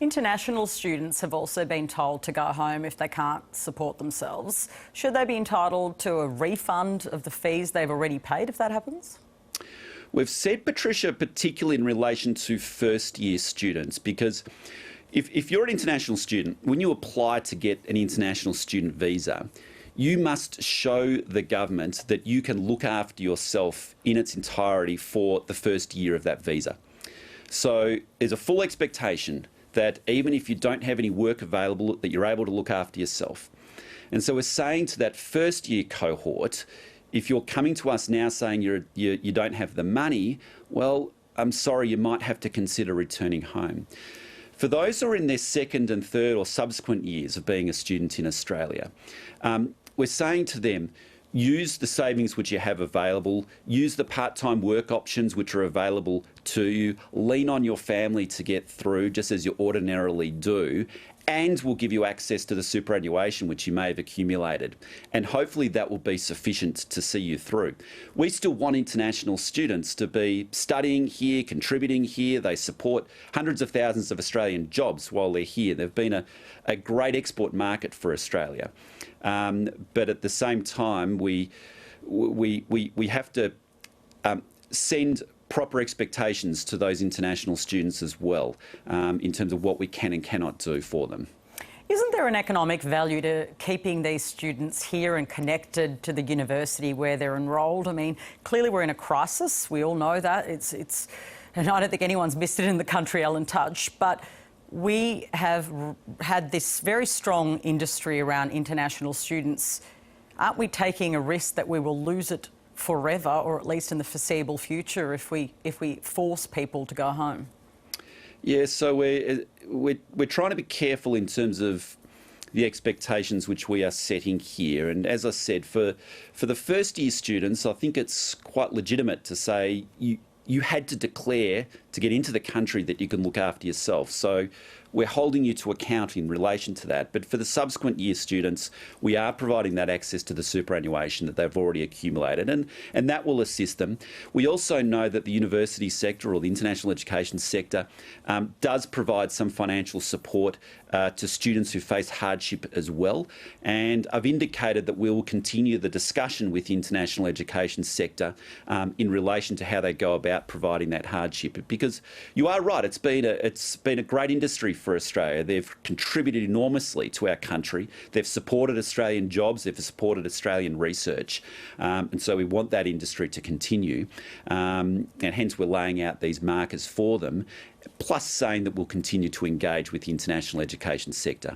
International students have also been told to go home if they can't support themselves. Should they be entitled to a refund of the fees they've already paid if that happens? We've said, Patricia, particularly in relation to first-year students, because if you're an international student, when you apply to get an international student visa, you must show the government that you can look after yourself in its entirety for the first year of that visa. So there's a full expectation that even if you don't have any work available, that you're able to look after yourself. And so we're saying to that first year cohort, if you're coming to us now saying you don't have the money, well, I'm sorry, you might have to consider returning home. For those who are in their second and third or subsequent years of being a student in Australia, we're saying to them, use the savings which you have available, use the part-time work options which are available to you, lean on your family to get through just as you ordinarily do, and we'll give you access to the superannuation which you may have accumulated. And hopefully that will be sufficient to see you through. We still want international students to be studying here, contributing here. They support hundreds of thousands of Australian jobs while they're here. They've been a great export market for Australia. But at the same time, we have to send proper expectations to those international students as well in terms of what we can and cannot do for them. Isn't there an economic value to keeping these students here and connected to the university where they're enrolled? I mean, clearly we're in a crisis. We all know that. And I don't think anyone's missed it in the country, Ellen Tudge, but we have had this very strong industry around international students. Aren't we taking a risk that we will lose it forever, or at least in the foreseeable future, if we force people to go home? Yeah, so we're trying to be careful in terms of the expectations which we are setting here. And as I said, for the first year students, I think it's quite legitimate to say you had to declare to get into the country that you can look after yourself. So we're holding you to account in relation to that. But for the subsequent year students, we are providing that access to the superannuation that they've already accumulated, and that will assist them. We also know that the university sector or the international education sector does provide some financial support to students who face hardship as well. And I've indicated that we will continue the discussion with the international education sector in relation to how they go about providing that hardship. Because you are right, it's been a great industry for Australia. They've contributed enormously to our country. They've supported Australian jobs. They've supported Australian research. And so we want that industry to continue. And hence we're laying out these markers for them, plus saying that we'll continue to engage with the international education sector.